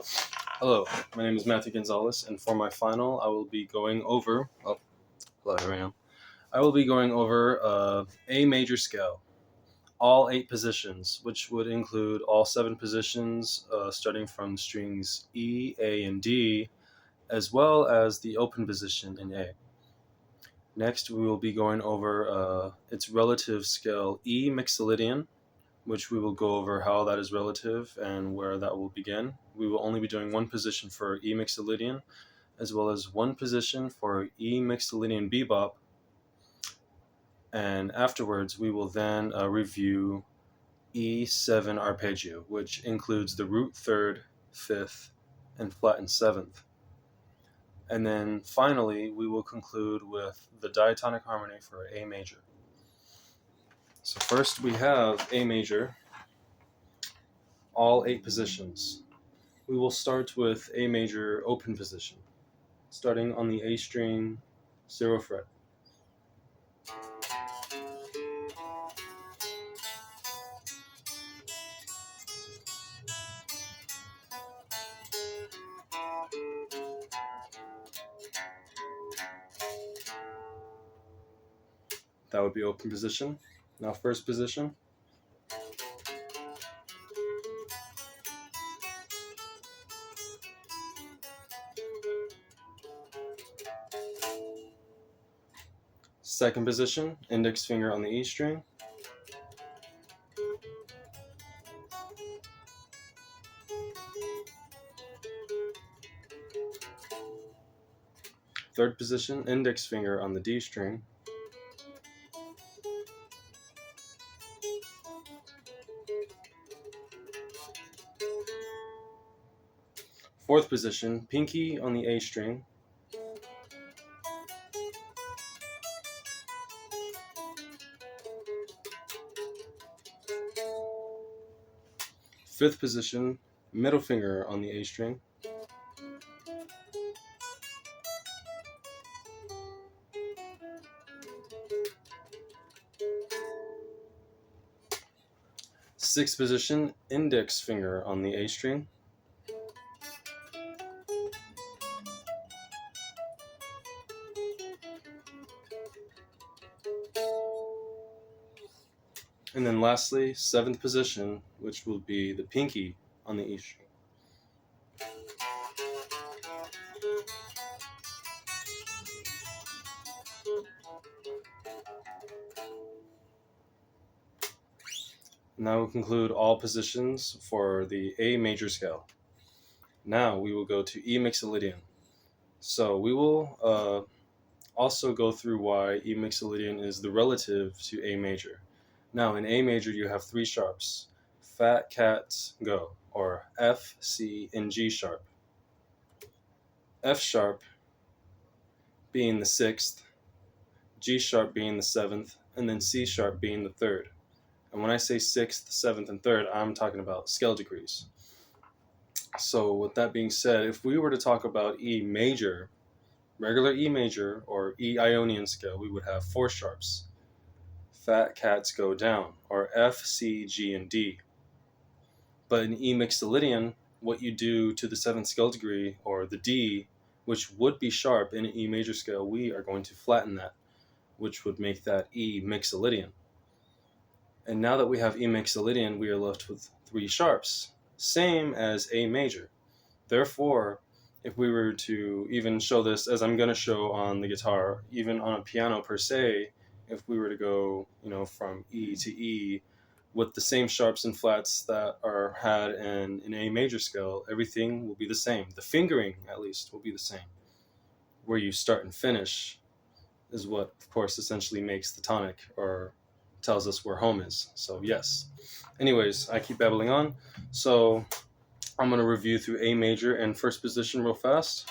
Hello, my name is Matthew Gonzalez, and for my final, I will be going over. Oh, hello, here I am. I will be going over A major scale, all 8 positions, which would include all 7 positions, starting from strings E, A, and D, as well as the open position in A. Next, we will be going over its relative scale E Mixolydian, which we will go over how that is relative and where that will begin. We will only be doing 1 position for E Mixolydian, as well as 1 position for E Mixolydian bebop. And afterwards, we will then review E7 arpeggio, which includes the root third, fifth, and flattened seventh. And then finally, we will conclude with the diatonic harmony for A major. So first we have A major, all 8 positions. We will start with A major open position, starting on the A string, 0 fret. That would be open position. Now first position. Second position, index finger on the E string. Third position, index finger on the D string. Fourth position, pinky on the A string. Fifth position, middle finger on the A string. Sixth position, index finger on the A string. And then lastly, seventh position, which will be the pinky on the E string. And that will conclude all positions for the A major scale. Now we will go to E Mixolydian. So we will also go through why E Mixolydian is the relative to A major. Now in A major you have 3 sharps, fat, cat, go, or F, C, and G sharp. F sharp being the 6th, G sharp being the 7th, and then C sharp being the 3rd. And when I say 6th, 7th, and 3rd, I'm talking about scale degrees. So with that being said, if we were to talk about E major, regular E major, or E Ionian scale, we would have 4 sharps. Fat cats go down, or F, C, G, and D. But in E Mixolydian, what you do to the 7th scale degree, or the D, which would be sharp in an E major scale, we are going to flatten that, which would make that E Mixolydian. And now that we have E Mixolydian, we are left with 3 sharps, same as A major. Therefore, if we were to even show this, as I'm going to show on the guitar, even on a piano per se, if we were to go, from E to E with the same sharps and flats that are had in an A major scale, everything will be the same. The fingering, at least, will be the same. Where you start and finish is what, of course, essentially makes the tonic, or tells us where home is. So yes. Anyways, I keep babbling on. So I'm going to review through A major and first position real fast.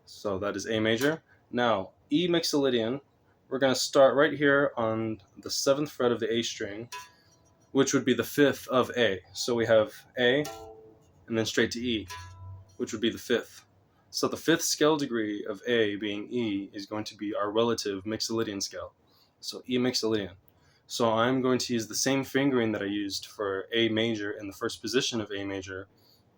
So that is A major. Now, E Mixolydian, we're going to start right here on the 7th fret of the A string, which would be the 5th of A. So we have A, and then straight to E, which would be the 5th. So the 5th scale degree of A, being E, is going to be our relative Mixolydian scale. So E Mixolydian. So I'm going to use the same fingering that I used for A major in the first position of A major,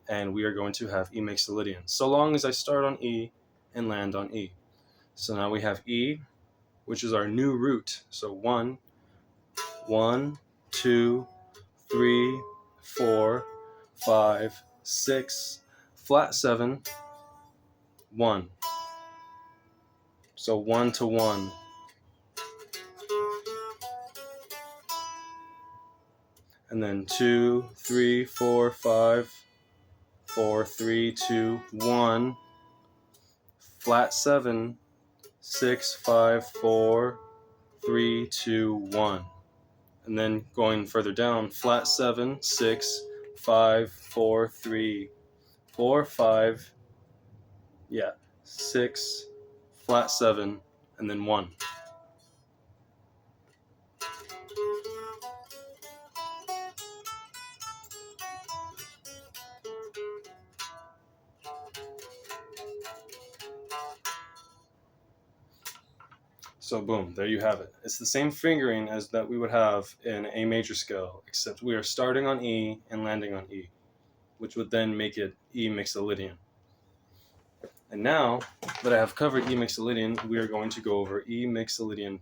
and we are going to have E Mixolydian, so long as I start on E and land on E. So now we have E, which is our new root. So 1, 2, 3, 4, 5, 6, flat 7, 1. So 1 to 1. And then 2, 3, 4, 5, 4, 3, 2, 1, flat 7, 6, 5, 4, 3, 2, 1. And then going further down, flat 7, 6, 5, 4, 3, 4, 5, 6, flat 7, and then 1. So boom, there you have it. It's the same fingering as that we would have in A major scale, except we are starting on E and landing on E, which would then make it E Mixolydian. And now that I have covered E Mixolydian, we are going to go over E Mixolydian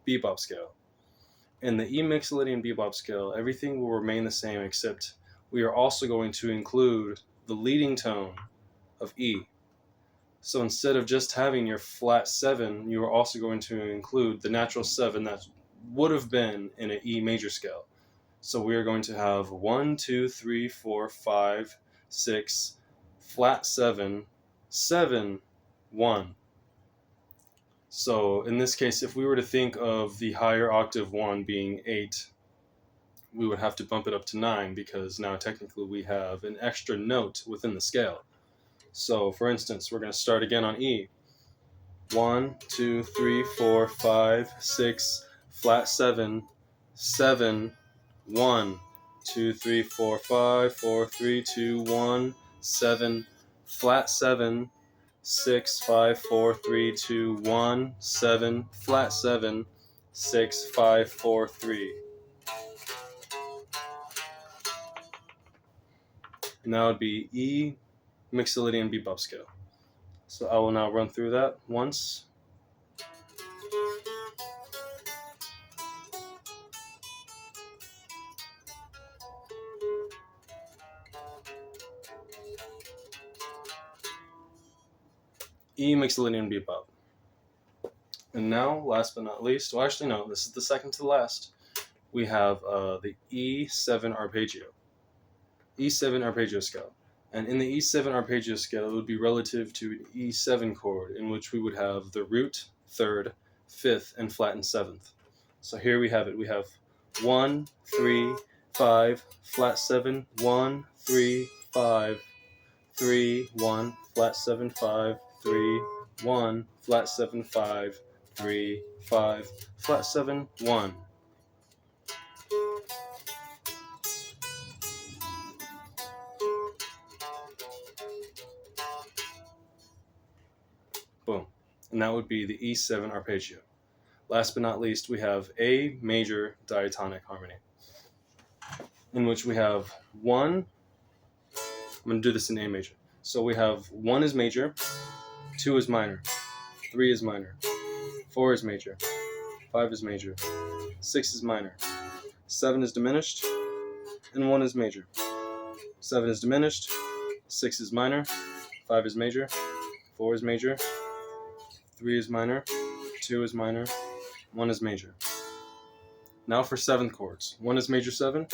bebop scale. In the E Mixolydian bebop scale, everything will remain the same, except we are also going to include the leading tone of E. So instead of just having your flat 7, you are also going to include the natural 7 that would have been in an E major scale. So we are going to have 1, 2, 3, 4, 5, 6, flat 7, 7, 1. So in this case, if we were to think of the higher octave 1 being 8, we would have to bump it up to 9, because now technically we have an extra note within the scale. So for instance, we're going to start again on E. 1, 2, 3, 4, 5, 6, flat 7, 7, 1, 2, 3, 4, 5, 4, 3, 2, 1, 7, flat 7, 6, 5, 4, 3, 2, 1, 7, flat 7, 6, 5, 4, 3. And that would be E Mixolydian bebop scale. So I will now run through that once. E Mixolydian bebop. And now, last but not least, well, actually, no, this is the second to the last. We have the E7 arpeggio. E7 arpeggio scale. And in the E7 arpeggio scale, it would be relative to an E7 chord, in which we would have the root, third, fifth, and flattened seventh. So here we have it. We have 1, 3, 5, flat 7, 1, 3, 5, 3, 1, flat 7, 5, 3, 1, flat 7, 5, 3, 5, flat 7, 1. Boom. And that would be the E7 arpeggio. Last but not least, we have A major diatonic harmony, in which we have 1. I'm going to do this in A major. So we have 1 is major, 2 is minor, 3 is minor, 4 is major, 5 is major, 6 is minor, 7 is diminished, and 1 is major. 7 is diminished, 6 is minor, 5 is major, 4 is major, 3 is minor, 2 is minor, 1 is major. Now for 7th chords. 1 is major 7,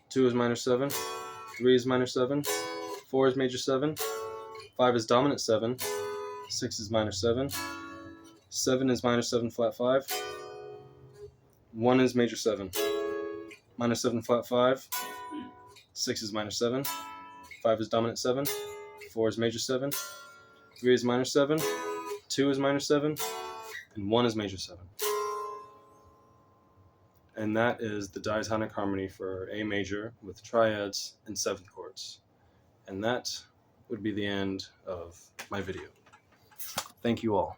2 is minor 7, 3 is minor 7, 4 is major 7, 5 is dominant 7, 6 is minor 7, 7 is minor 7 flat 5, 1 is major 7, minor 7 flat 5, 6 is minor 7, 5 is dominant 7, 4 is major 7, 3 is minor 7, 2 is minor 7, and 1 is major 7. And that is the diatonic harmony for A major with triads and 7th chords. And that would be the end of my video. Thank you all.